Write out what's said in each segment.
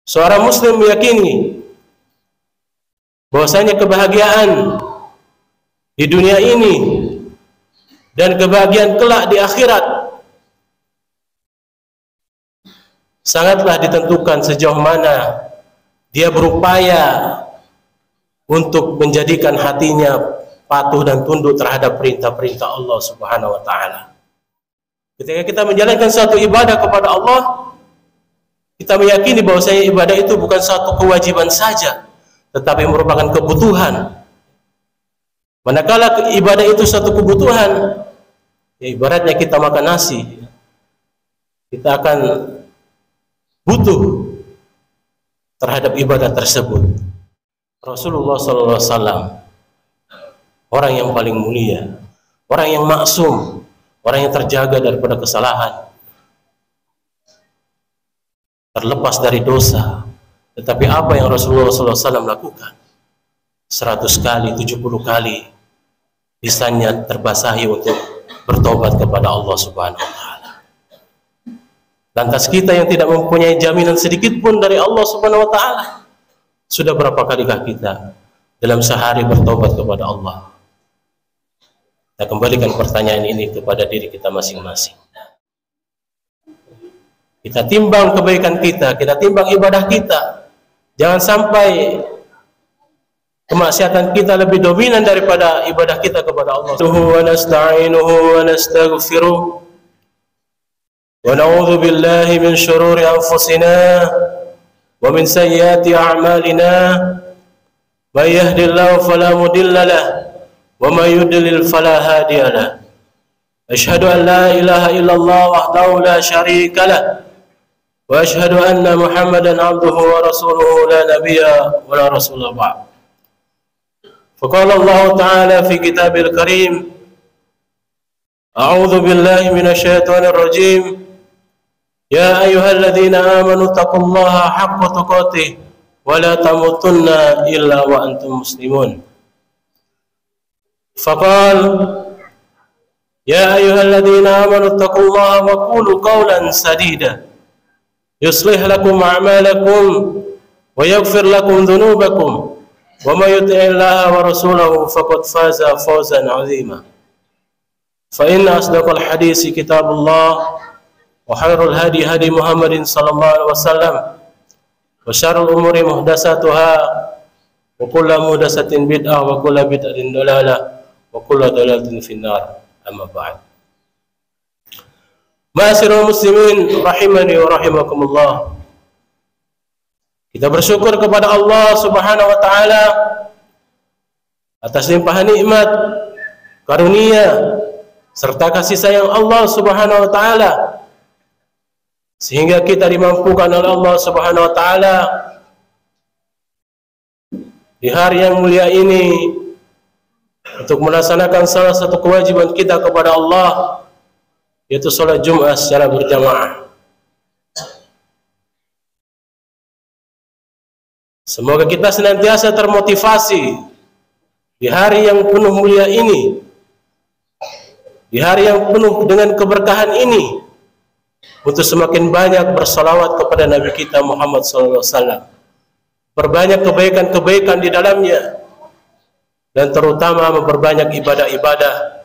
Seorang muslim meyakini bahwasanya kebahagiaan di dunia ini dan kebahagiaan kelak di akhirat sangatlah ditentukan sejauh mana dia berupaya untuk menjadikan hatinya patuh dan tunduk terhadap perintah-perintah Allah Subhanahu wa taala. Ketika kita menjalankan suatu ibadah kepada Allah, kita meyakini bahwasanya ibadah itu bukan suatu kewajiban saja, tetapi merupakan kebutuhan. Manakala ibadah itu suatu kebutuhan, ya ibaratnya kita makan nasi, kita akan butuh terhadap ibadah tersebut. Rasulullah SAW, orang yang paling mulia, orang yang maksum, orang yang terjaga daripada kesalahan, terlepas dari dosa. Tetapi apa yang Rasulullah SAW lakukan? 100 kali, 70 kali lisannya terbasahi untuk bertobat kepada Allah Subhanahu wa taala. Lantas kita yang tidak mempunyai jaminan sedikit pun dari Allah Subhanahu wa taala, sudah berapa kalikah kita dalam sehari bertobat kepada Allah? Kita kembalikan pertanyaan ini kepada diri kita masing-masing. Kita timbang kebaikan kita timbang ibadah kita. Jangan sampai kemaksiatan kita lebih dominan daripada ibadah kita kepada Allah. Wa nasta'inuhu wa nastaghfiruh wa na'udzu billahi min shururi anfusina wa min sayyiati a'malina. May yahdihillahu fala mudilla lahu wa may yudlil fala hadiya lahu. Asyhadu an la ilaha illallah wahdahu la syarika lahu wa asyhadu anna Muhammadan abduhu wa rasuluhu la nabiyya wa la rasula ba'd. Faqala Allah Ta'ala fi kitabil karim, a'udzu billahi minasy syaithanir rajim, ya ayyuhalladzina amanu taqullaha haqqa tuqatih wa la tamutunna illa wa antum muslimun. Faqala ya ayyuhalladzina amanu taqullaha wa qulu qawlan sadida yuslih lakum a'malakum wa yaghfir lakum dhunubakum wa may yuti'illaha wa rasulahu faqad faza fawzan 'azima. Fa inna asdaqal hadisi kitabullah wa khairul hadi hadi Muhammadin sallallahu alaihi wasallam wa syarrul umuri muhdatsatuha wa kullu muhdatsatin bid'ah wa kullu bid'atin dalalah wa kullu dalalatin finnar. Amma ba'd. Ma'asyiral muslimin rahimani wa rahimakumullah. Kita bersyukur kepada Allah Subhanahu wa taala atas limpahan nikmat, karunia serta kasih sayang Allah Subhanahu wa taala sehingga kita dimampukan oleh Allah Subhanahu wa taala di hari yang mulia ini untuk melaksanakan salah satu kewajiban kita kepada Allah, yaitu salat Jumat secara berjamaah. Semoga kita senantiasa termotivasi di hari yang penuh mulia ini, di hari yang penuh dengan keberkahan ini, untuk semakin banyak bersalawat kepada Nabi kita Muhammad SAW, perbanyak kebaikan-kebaikan di dalamnya, dan terutama memperbanyak ibadah-ibadah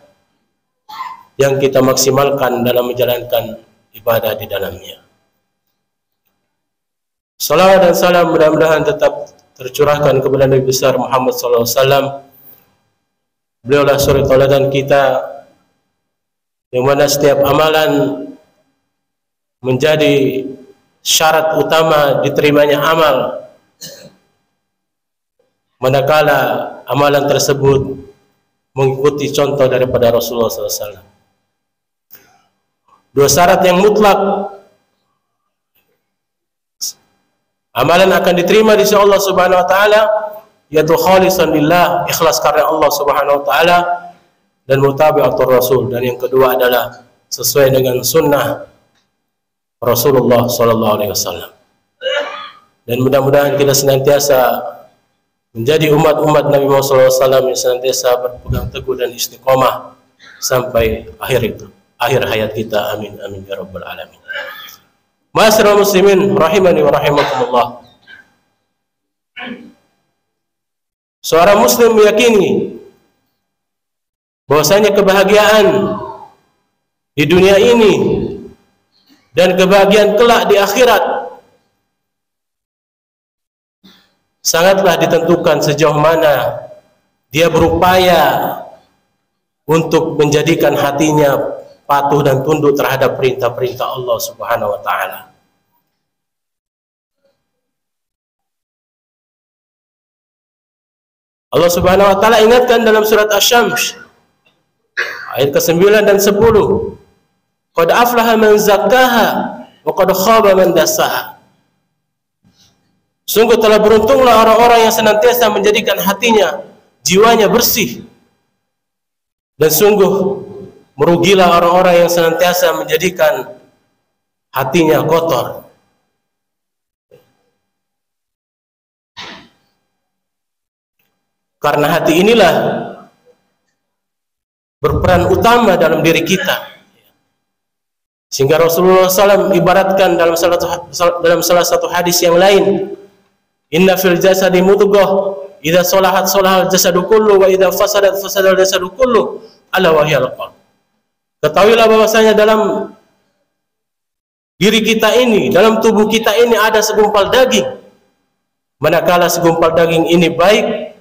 yang kita maksimalkan dalam menjalankan ibadah di dalamnya. Salawat dan salam mudah-mudahan tetap tercurahkan kepada Nabi besar Muhammad SAW. Beliaulah suri tauladan kita, yang mana setiap amalan menjadi syarat utama diterimanya amal manakala amalan tersebut mengikuti contoh daripada Rasulullah SAW. Dua syarat yang mutlak amalan akan diterima di sisi Allah Subhanahu wa taala, yaitu khalisan lillah, ikhlas karena Allah Subhanahu wa taala, dan mutabi'atur rasul, dan yang kedua adalah sesuai dengan sunnah Rasulullah sallallahu alaihi wasallam. Dan mudah-mudahan kita senantiasa menjadi umat-umat Nabi Muhammad SAW yang senantiasa berpegang teguh dan istiqomah sampai akhir hayat kita. Amin amin ya rabbal alamin. Ma'asyiral muslimin rahimani wa rahimakumullah. Seorang muslim meyakini bahwasanya kebahagiaan di dunia ini dan kebahagiaan kelak di akhirat sangatlah ditentukan sejauh mana dia berupaya untuk menjadikan hatinya patuh dan tunduk terhadap perintah-perintah Allah Subhanahu wa taala. Allah Subhanahu wa taala ingatkan dalam surat Asy-Syams ayat ke-9 dan 10. Qad aflaha man zakkaha wa qad khaba man dassaha. Sungguh telah beruntunglah orang-orang yang senantiasa menjadikan hatinya, jiwanya bersih. Dan sungguh merugilah orang-orang yang senantiasa menjadikan hatinya kotor. Karena hati inilah berperan utama dalam diri kita. Sehingga Rasulullah SAW ibaratkan dalam salah satu hadis yang lain, inna fil jasadi mudghah idza salahat salahal jasadu kullu wa idza fasadat fasadal jasadu kullu ala wahyal qalb. Ketahuilah bahwasanya dalam diri kita ini, dalam tubuh kita ini ada segumpal daging. Manakala segumpal daging ini baik,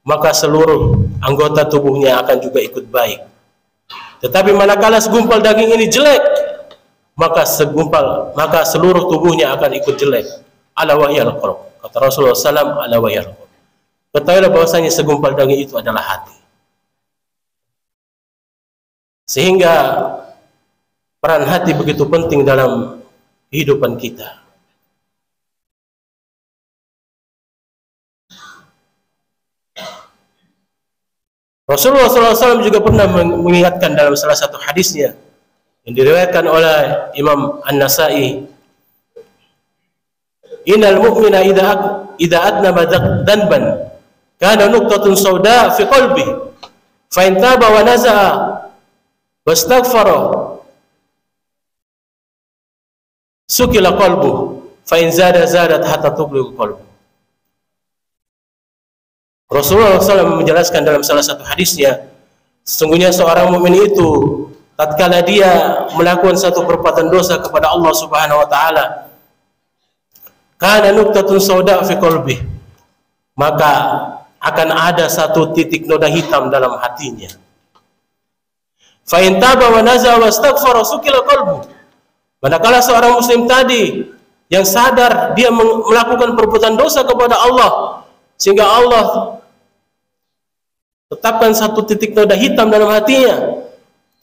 maka seluruh anggota tubuhnya akan juga ikut baik. Tetapi manakala segumpal daging ini jelek, maka seluruh tubuhnya akan ikut jelek. Ala wahyal qalb. Kata Rasulullah SAW, ala wahyal qalb. Ketahuilah bahwasanya segumpal daging itu adalah hati. Sehingga peran hati begitu penting dalam kehidupan kita. Rasulullah SAW juga pernah mengingatkan dalam salah satu hadisnya yang diriwayatkan oleh Imam An-Nasa'i, innal mu'mina idza adnaba dhanban kana nuqtatun sauda fi qalbi fa in taba wa naza'a wastaghfara sukila qalbu fa in zadat hatta tubligu qalbu. Rasulullah SAW menjelaskan dalam salah satu hadisnya, sesungguhnya seorang mukmin itu tatkala dia melakukan satu perbuatan dosa kepada Allah Subhanahu wa taala, kana nuqtatun sauda fi qalbi, maka akan ada satu titik noda hitam dalam hatinya. Fa in taba wa naza wa astaghfara sukila qalbu. Manakala seorang muslim tadi yang sadar dia melakukan perbuatan dosa kepada Allah, sehingga Allah tetapkan satu titik noda hitam dalam hatinya,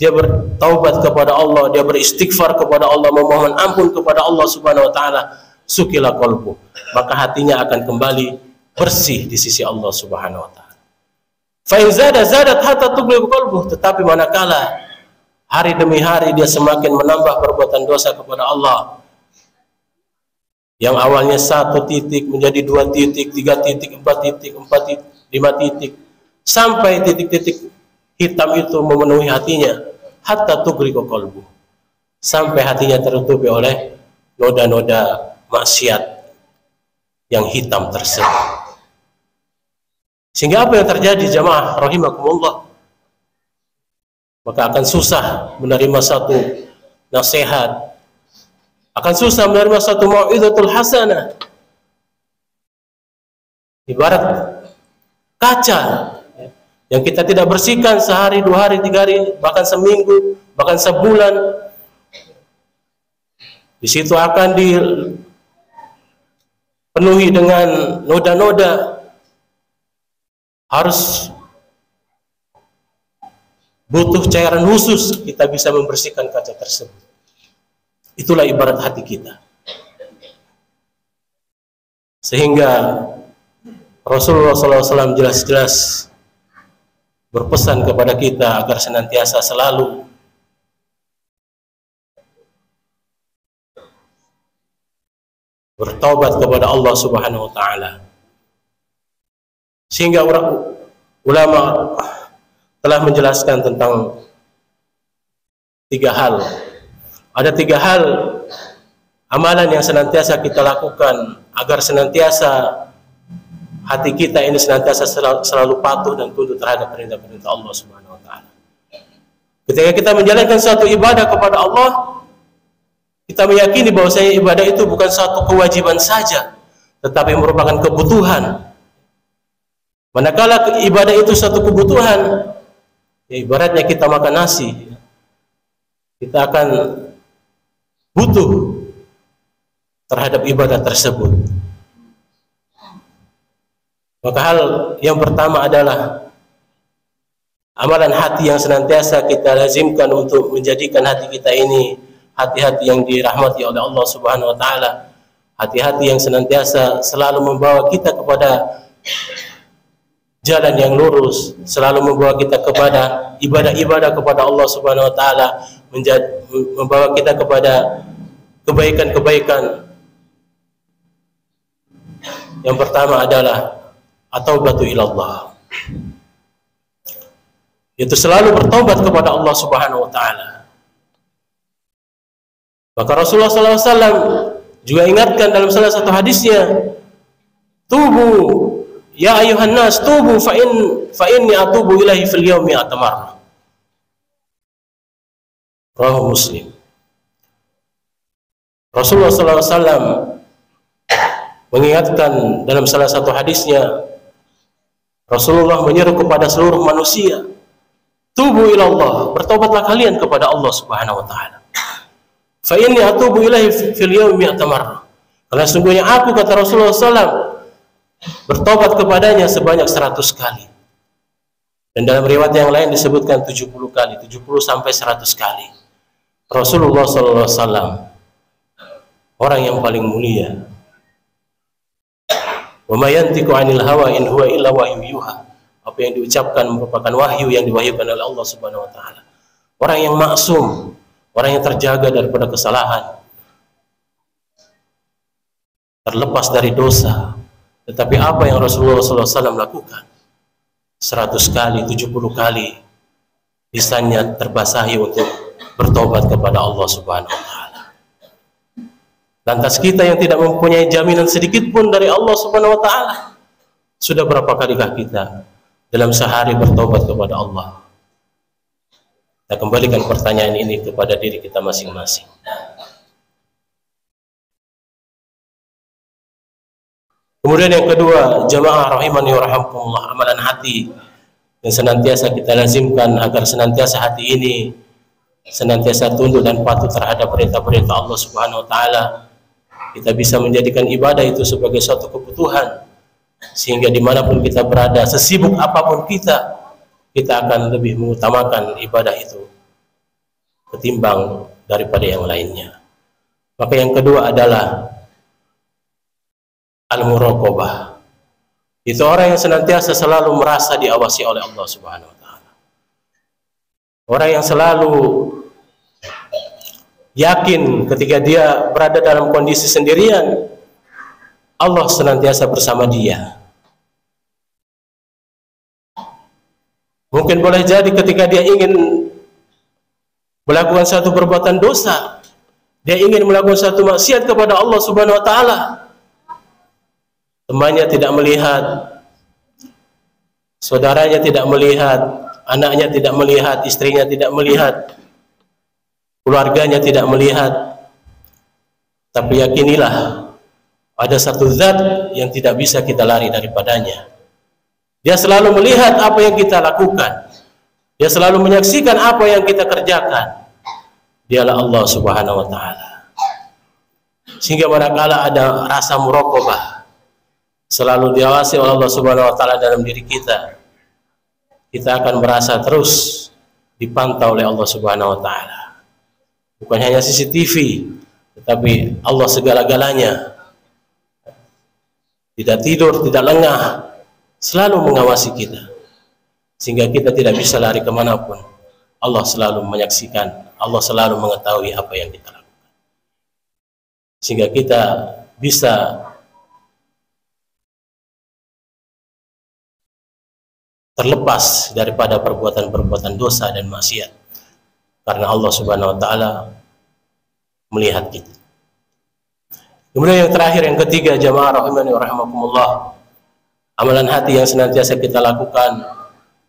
dia bertaubat kepada Allah, dia beristighfar kepada Allah, memohon ampun kepada Allah Subhanahu wa taala, sukila qalbu, maka hatinya akan kembali bersih di sisi Allah Subhanahu wa taala. Fa in zadat hatta tubligu qalbu, tetapi manakala hari demi hari dia semakin menambah perbuatan dosa kepada Allah, yang awalnya 1 titik menjadi 2 titik, 3 titik, 4 titik, 4 titik, 5 titik, sampai titik-titik hitam itu memenuhi hatinya, hatta tughriqa qalbu, sampai hatinya tertutupi oleh noda-noda maksiat yang hitam tersebut. Sehingga apa yang terjadi jamaah rahimakumullah? Maka akan susah menerima satu nasihat, akan susah menerima satu mau'izatul hasanah. Ibarat kaca yang kita tidak bersihkan sehari, 2 hari, 3 hari, bahkan seminggu, bahkan sebulan, di situ akan dipenuhi dengan noda-noda. Harus butuh cairan khusus kita bisa membersihkan kaca tersebut. Itulah ibarat hati kita. Sehingga Rasulullah SAW jelas-jelas berpesan kepada kita agar senantiasa selalu bertaubat kepada Allah Subhanahu wa taala. Sehingga ulama telah menjelaskan tentang 3 hal. Ada 3 hal amalan yang senantiasa kita lakukan agar senantiasa hati kita ini senantiasa selalu patuh dan tunduk terhadap perintah-perintah Allah Subhanahu wa taala. Ketika kita menjalankan suatu ibadah kepada Allah, kita meyakini bahwasanya ibadah itu bukan suatu kewajiban saja, tetapi merupakan kebutuhan. Manakala ibadah itu suatu kebutuhan, ya ibaratnya kita makan nasi, kita akan butuh terhadap ibadah tersebut. Maka hal yang pertama adalah amalan hati yang senantiasa kita lazimkan untuk menjadikan hati kita ini hati-hati yang dirahmati oleh Allah Subhanahu wa taala, hati-hati yang senantiasa selalu membawa kita kepada jalan yang lurus, selalu membawa kita kepada ibadah-ibadah kepada Allah Subhanahu wa taala, membawa kita kepada kebaikan-kebaikan. Yang pertama adalah at-taubatu ilallah, yaitu selalu bertobat kepada Allah Subhanahu wa taala. Maka Rasulullah SAW juga ingatkan dalam salah satu hadisnya, tubu ya ayuhan nas, tubu fa inni atubu ilahi fil yaumi atamarrah. Rawahu Muslim. Rasulullah SAW mengingatkan dalam salah satu hadisnya, Rasulullah menyeru kepada seluruh manusia, tubu ilallah, bertobatlah kalian kepada Allah Subhanahu wa taala. Fa inni atubu ilaihi fil yaumi atamarrah. Karena sungguhnya aku, kata Rasulullah SAW, bertobat kepadanya sebanyak 100 kali. Dan dalam riwayat yang lain disebutkan 70 kali, 70 sampai 100 kali. Rasulullah SAW orang yang paling mulia. Wa ma yantiqu 'anil hawa in huwa illa wahyu yuha. Apa yang diucapkan merupakan wahyu yang diwahyukan oleh Allah Subhanahu wa taala. Orang yang maksum, orang yang terjaga daripada kesalahan, terlepas dari dosa. Tetapi apa yang Rasulullah SAW lakukan 100 kali, 70 kali lisannya terbasahi untuk bertobat kepada Allah Subhanahu wa taala. Lantas kita yang tidak mempunyai jaminan sedikit pun dari Allah Subhanahu wa taala, sudah berapa kalikah kita dalam sehari bertobat kepada Allah? Kita kembalikan pertanyaan ini kepada diri kita masing-masing. Kemudian yang kedua, jamaah rahimani wa rahimakumullah, amalan hati yang senantiasa kita lazimkan agar senantiasa hati ini senantiasa tunduk dan patuh terhadap perintah-perintah Allah Subhanahu wa taala. Kita bisa menjadikan ibadah itu sebagai suatu kebutuhan, sehingga dimanapun kita berada, sesibuk apapun kita akan lebih mengutamakan ibadah itu ketimbang daripada yang lainnya. Maka yang kedua adalah al-muraqabah. Itu orang yang senantiasa selalu merasa diawasi oleh Allah Subhanahu wa taala. Orang yang selalu yakin ketika dia berada dalam kondisi sendirian, Allah senantiasa bersama dia. Mungkin boleh jadi ketika dia ingin melakukan satu perbuatan dosa, dia ingin melakukan satu maksiat kepada Allah Subhanahu wa taala, temannya tidak melihat, saudaranya tidak melihat, anaknya tidak melihat, istrinya tidak melihat, keluarganya tidak melihat. Tapi yakinilah, ada satu zat yang tidak bisa kita lari daripadanya. Dia selalu melihat apa yang kita lakukan, dia selalu menyaksikan apa yang kita kerjakan. Dialah Allah Subhanahu wa taala. Sehingga manakala ada rasa muraqabah selalu diawasi oleh Allah Subhanahu wa taala dalam diri kita, kita akan merasa terus dipantau oleh Allah Subhanahu wa taala. Bukan hanya CCTV, tetapi Allah segala-galanya. Tidak tidur, tidak lengah, selalu mengawasi kita, sehingga kita tidak bisa lari kemanapun. Allah selalu menyaksikan, Allah selalu mengetahui apa yang kita lakukan, sehingga kita bisa terlepas daripada perbuatan-perbuatan dosa dan maksiat, karena Allah Subhanahu wa taala melihat kita. Kemudian yang terakhir, yang ketiga, jamaah rahimani wa rahimakumullah, Amalan hati yang senantiasa kita lakukan,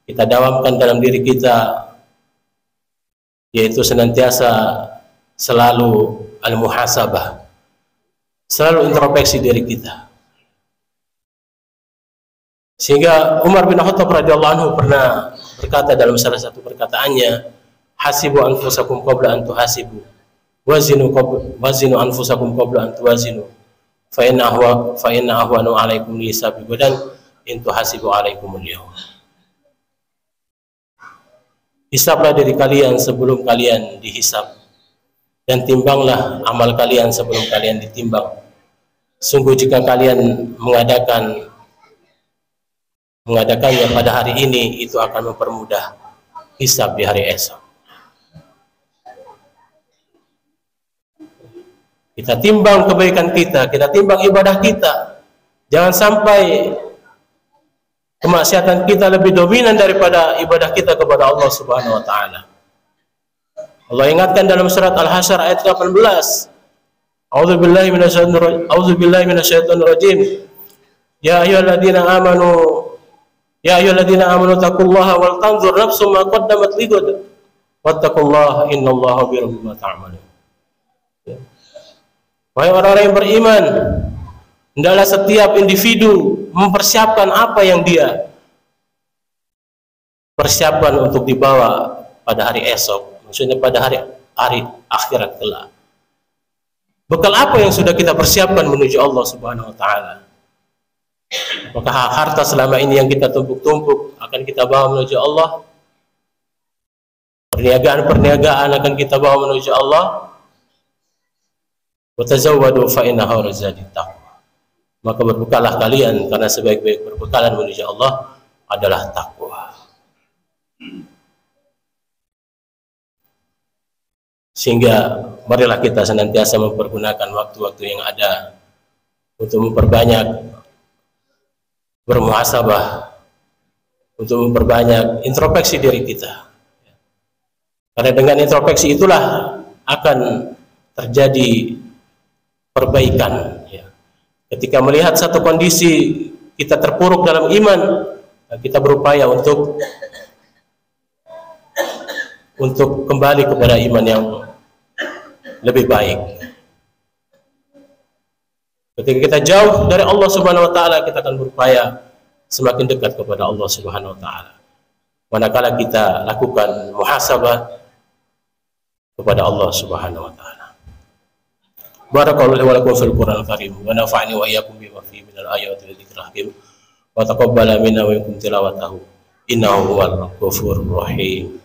kita dawamkan dalam diri kita, yaitu senantiasa selalu al-muhasabah, selalu introspeksi diri kita. Sehingga Umar bin Khattab radhiyallahu anhu pernah berkata dalam salah satu perkataannya, hasibu anfusakum qabla an tuhasibu, wazinu anfusakum qabla an tuwazinu, fa inna ahwanu alaikum lihisabi badan in tuhasibu alaikumul yawm. Hisablah diri kalian sebelum kalian dihisab, dan timbanglah amal kalian sebelum kalian ditimbang. Sungguh jika kalian mengadakannya pada hari ini, itu akan mempermudah hisab di hari esok. Kita timbang kebaikan kita timbang ibadah kita. Jangan sampai kemaksiatan kita lebih dominan daripada ibadah kita kepada Allah Subhanahu wa taala. Allah ingatkan dalam surat Al-Hasyr ayat 18. A'udzubillahi minasyaitonir rajim. Ya ayyuhalladzina amanu taqullaha wal tanzur nafsum ma qaddamat ligad. Wattaqullaha innallaha bima ta'malun. Wahai orang-orang yang beriman, hendaklah setiap individu mempersiapkan apa yang dia persiapkan untuk dibawa pada hari esok, maksudnya pada hari akhirat kelak. Bekal apa yang sudah kita persiapkan menuju Allah Subhanahu wa taala? Apakah harta selama ini yang kita tumpuk-tumpuk akan kita bawa menuju Allah? Perniagaan akan kita bawa menuju Allah? Wa tazawwadu fa inna khairaz zadi taqwa. Maka berbekallah kalian, karena sebaik-baik perbekalan menuju Allah adalah takwa. Sehingga marilah kita senantiasa mempergunakan waktu-waktu yang ada untuk memperbanyak bermuhasabah, untuk memperbanyak introspeksi diri kita. Karena dengan introspeksi itulah akan terjadi perbaikan. Ketika melihat satu kondisi kita terpuruk dalam iman, kita berupaya untuk kembali kepada iman yang lebih baik. Ketika kita jauh dari Allah Subhanahu wa taala, kita akan berupaya semakin dekat kepada Allah Subhanahu wa taala. Manakala kita lakukan muhasabah kepada Allah Subhanahu wa taala. Barakallahu wa lakum fil Qur'anil karim wa nafa'ani wa iyyakum bima fihi minal ayati wa dzikril hakim wa taqabbala minna wa minkum tilawatahu innahu huwal ghafurur rahim.